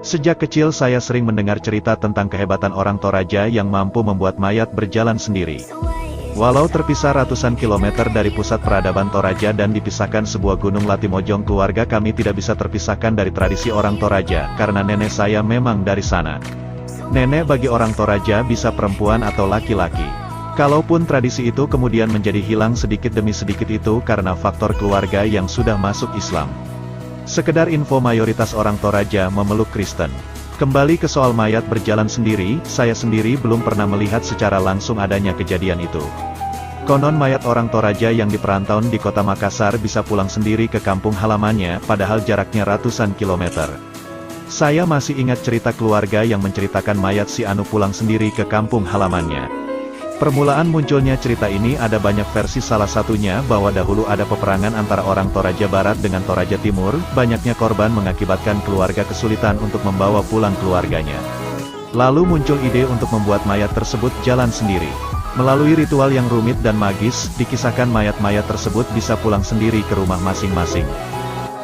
Sejak kecil saya sering mendengar cerita tentang kehebatan orang Toraja yang mampu membuat mayat berjalan sendiri. Walau terpisah ratusan kilometer dari pusat peradaban Toraja dan dipisahkan sebuah gunung Latimojong, keluarga kami tidak bisa terpisahkan dari tradisi orang Toraja, karena nenek saya memang dari sana. Nenek bagi orang Toraja bisa perempuan atau laki-laki. Kalaupun tradisi itu kemudian menjadi hilang sedikit demi sedikit itu karena faktor keluarga yang sudah masuk Islam. Sekedar info, mayoritas orang Toraja memeluk Kristen. Kembali ke soal mayat berjalan sendiri, saya sendiri belum pernah melihat secara langsung adanya kejadian itu. Konon mayat orang Toraja yang di perantauan di kota Makassar bisa pulang sendiri ke kampung halamannya, padahal jaraknya ratusan kilometer. Saya masih ingat cerita keluarga yang menceritakan mayat si Anu pulang sendiri ke kampung halamannya. Permulaan munculnya cerita ini ada banyak versi, salah satunya bahwa dahulu ada peperangan antara orang Toraja Barat dengan Toraja Timur, banyaknya korban mengakibatkan keluarga kesulitan untuk membawa pulang keluarganya. Lalu muncul ide untuk membuat mayat tersebut jalan sendiri. Melalui ritual yang rumit dan magis, dikisahkan mayat-mayat tersebut bisa pulang sendiri ke rumah masing-masing.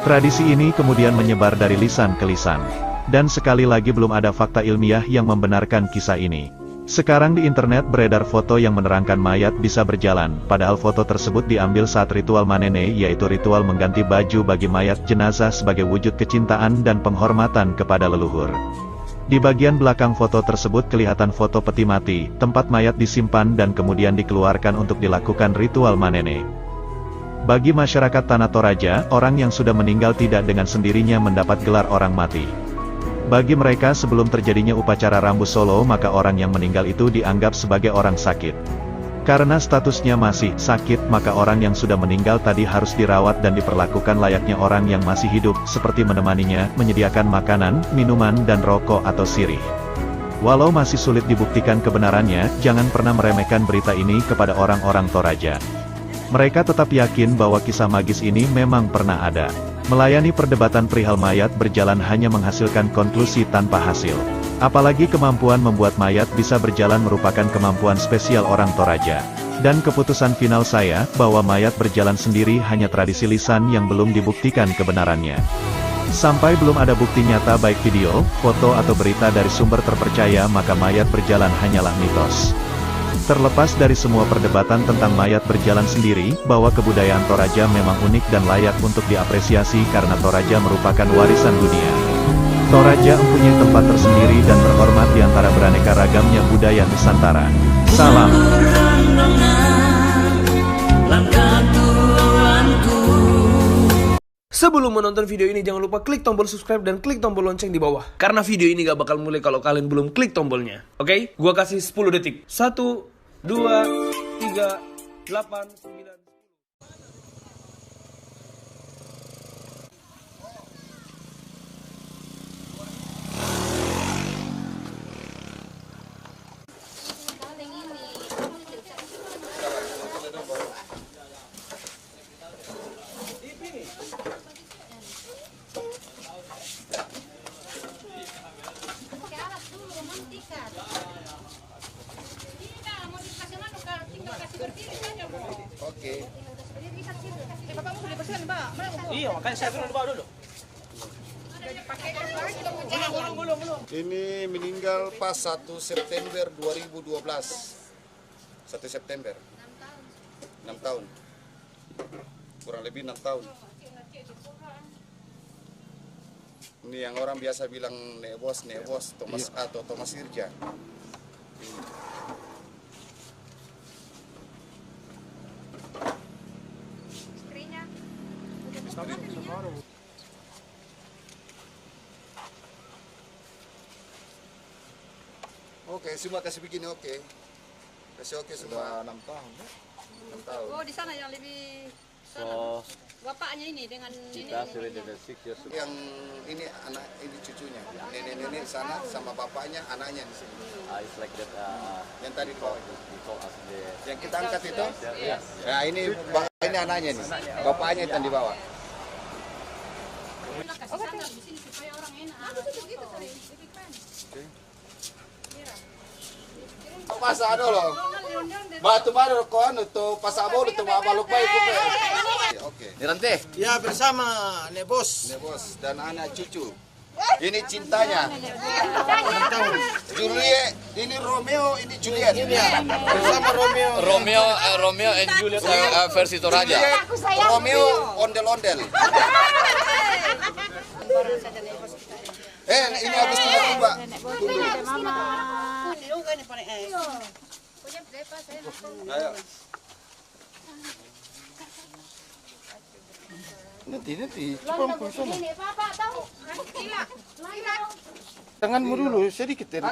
Tradisi ini kemudian menyebar dari lisan ke lisan. Dan sekali lagi belum ada fakta ilmiah yang membenarkan kisah ini. Sekarang di internet beredar foto yang menerangkan mayat bisa berjalan, padahal foto tersebut diambil saat ritual manene, yaitu ritual mengganti baju bagi mayat jenazah sebagai wujud kecintaan dan penghormatan kepada leluhur. Di bagian belakang foto tersebut kelihatan foto peti mati, tempat mayat disimpan dan kemudian dikeluarkan untuk dilakukan ritual manene. Bagi masyarakat Tanah Toraja, orang yang sudah meninggal tidak dengan sendirinya mendapat gelar orang mati. Bagi mereka sebelum terjadinya upacara Rambu Solo, maka orang yang meninggal itu dianggap sebagai orang sakit. Karena statusnya masih sakit, maka orang yang sudah meninggal tadi harus dirawat dan diperlakukan layaknya orang yang masih hidup, seperti menemaninya, menyediakan makanan, minuman dan rokok atau sirih. Walau masih sulit dibuktikan kebenarannya, jangan pernah meremehkan berita ini kepada orang-orang Toraja. Mereka tetap yakin bahwa kisah magis ini memang pernah ada. Melayani perdebatan perihal mayat berjalan hanya menghasilkan konklusi tanpa hasil. Apalagi kemampuan membuat mayat bisa berjalan merupakan kemampuan spesial orang Toraja. Dan keputusan final saya, bahwa mayat berjalan sendiri hanya tradisi lisan yang belum dibuktikan kebenarannya. Sampai belum ada bukti nyata baik video, foto atau berita dari sumber terpercaya, maka mayat berjalan hanyalah mitos. Terlepas dari semua perdebatan tentang mayat berjalan sendiri, bahwa kebudayaan Toraja memang unik dan layak untuk diapresiasi karena Toraja merupakan warisan dunia. Toraja mempunyai tempat tersendiri dan terhormat di antara beraneka ragamnya budaya Nusantara. Salam. Sebelum menonton video ini, jangan lupa klik tombol subscribe dan klik tombol lonceng di bawah. Karena video ini gak bakal mulai kalau kalian belum klik tombolnya. Oke? Gua kasih 10 detik. 1, 2, 3, 8, 9... Oke. Iya, makanya saya turun di bawah dulu. Ini meninggal pas 1 September 2012. 1 September. 6 tahun. Kurang lebih 6 tahun. Ini yang orang biasa bilang Nebos, Thomas atau Thomas Irja. Oke, semua kasih begini, oke. Kasih oke semua. 6 tahun. 6 tahun. Oh, di sana yang lebih So, bapaknya ini dengan ini. Yang ini anak, ini cucunya. Nenek-nenek sana sama bapaknya, anaknya di sini. it's like that. Yang tadi kok. As the Yang kita angkat itu. yes. Nah, ini anaknya nih. Bapaknya itu yang di bawah. Kasih sandal di sini supaya orang enak. Aku tuh begitu sering. Pasa dulu. Batu baru kau anu tuh pasabo itu mabaluk baik Oke. Nirante. Ya bersama Nebos. Nebos dan anak cucu. Ini cintanya. Juliet, ini Romeo, ini Juliet. Bersama Romeo. Romeo and Juliet versi Toraja. Juliet, Romeo ondel-ondel. Ini habis tiba-tiba. Ayo. Nanti, coba ambil sana. Tanganmu dulu, sedikit ya.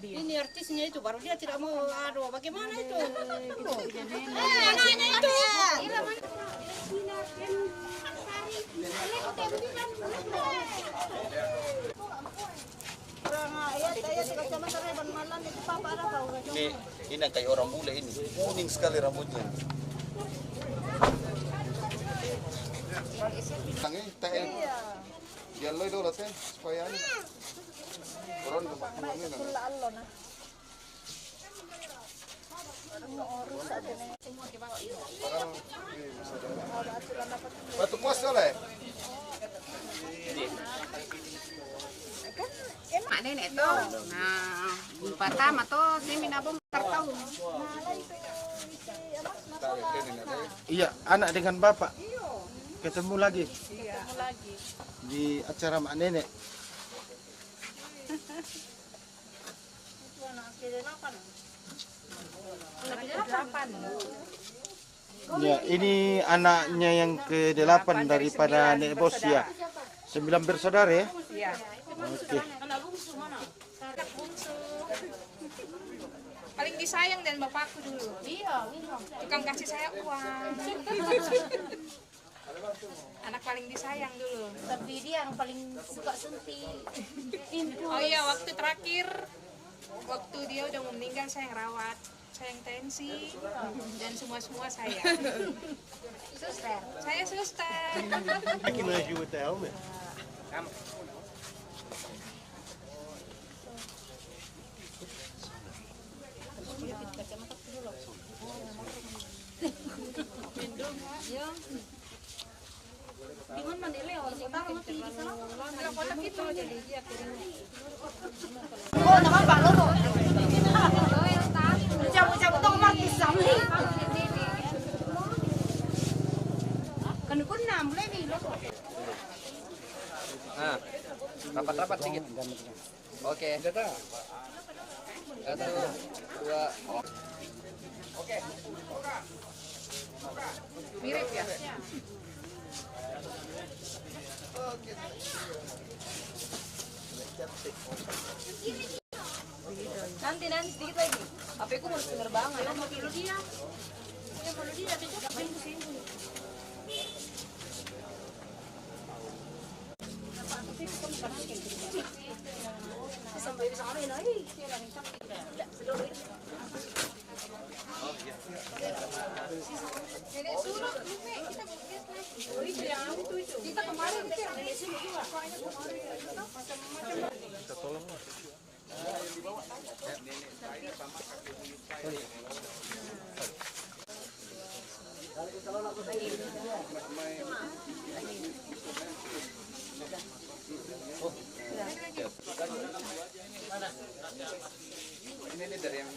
Ini artisnya itu baru dia tidak mau. Aduh, bagaimana itu? Anaknya itu. Ini kayak orang bule ini. Kuning sekali rambutnya. Tangi, teh. Jaloy dulu teh, supaya ini. Orang ini. Batu puas oleh. Mak nenek tuh, nah pertama tuh saya minabung tahu. Iya, anak dengan bapak. Ketemu lagi. Di acara mak nenek. Ya, ini anaknya yang ke-8 daripada Nek Bos ya. 9 bersaudara ya? Iya. Oke. Paling disayang dan bapakku dulu. Iya, tukang kasih saya uang. Anak paling disayang dulu. Tapi dia yang paling suka suntik. Oh iya, waktu terakhir, waktu dia udah mau meninggal saya yang rawat, saya yang tensi, dan semua saya. Suster. Saya suster. Recognize you with the helmet. Dengan mandele orang utara mati di sana. Kotak itu jadi dia kirim. Oh, nama Pak Loro. Cabut-cabut dong mati sampai. Kan pun 6 mulai nih lo. Nah, rapat-rapat sedikit. Oke. Satu, dua. Oke. Mirip ya? Nanti sedikit lagi. HP ku harus penerbangan. Mau tidur dia. Ya kalau dia ada juga main ke sini. Sampai di sana ini. Nenek suruh, kita kita kemarin nenek suruh juga. Ini dari yang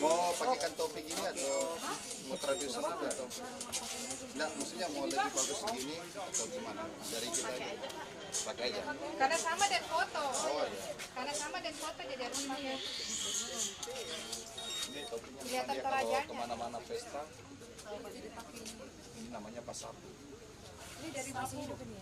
mau pakaikan topik ini atau mau tradisional atau enggak, maksudnya mau lebih bagus begini atau gimana dari kita ini pakai aja. Karena sama dan foto. Karena sama dan foto jadi harus pakai. Ini topiknya Kelihatan dia kalau torajanya. kemana-mana pesta ini namanya pasapu. Ini dari masih hidup ini.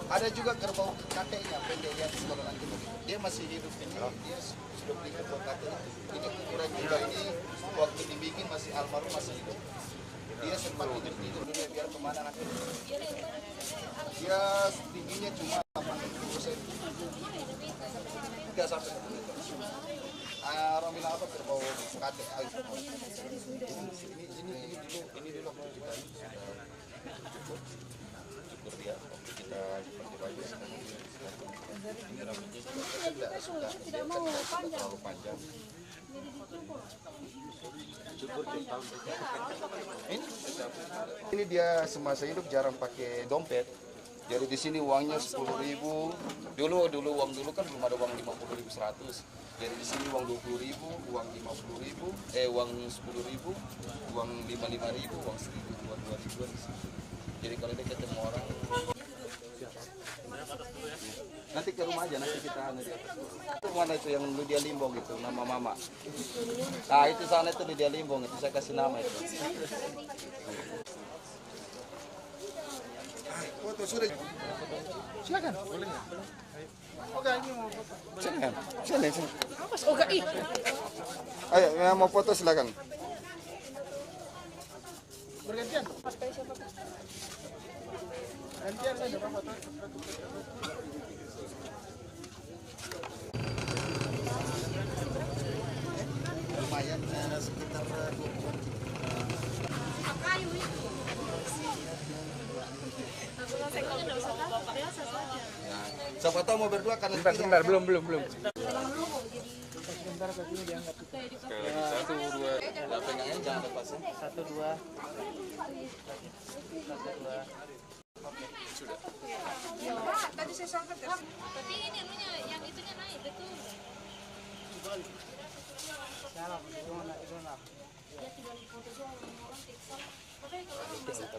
Ada juga kerbau kakeknya pendek yang kalau nanti dia masih hidup ini dia sudah beli kerbau kakeknya ini ukuran juga ini waktu dibikin masih almarhum masih hidup dia sempat tidur dulu biar kemana nanti dia tingginya cuma 80 cm 3 sampai 1 meter. Orang bilang apa kerbau kakek ini dulu mau kita cukur dia ya waktu kita pakai baju sekarang ini rambutnya juga tidak mau terlalu panjang. Ini dia semasa hidup jarang pakai dompet. Jadi di sini uangnya 10.000. Dulu uang dulu kan belum ada uang 50.000 100. Jadi di sini uang 20.000, uang 50.000, uang 10.000, uang 55.000, uang 1.000, uang 2.000 di sini. Jadi kalau dia ketemu orang nanti ke rumah aja, nanti kita itu mana itu yang Lydia Limbong itu nama mama. Nah itu sana itu Lydia Limbong itu saya kasih nama itu. Foto sudah. Silakan. Boleh nggak? Oke, ini mau foto. Silakan. Sini. Oke. Ayo, yang mau foto silakan. Bergantian. Gantian saja Pak foto. Lumayan sekitar 20. Kayu itu. Siapa tahu mau berdua karena Sebentar, belum. Sebentar kakinya diangkat. Satu, dua, pegangnya jangan lepasnya. 1 2. Pak, tadi saya sangkat ya. Tapi ini anunya, yang itunya naik, betul. Salah, itu nak. Dia tidak foto soal orang tiktok. Tapi kalau orang masak,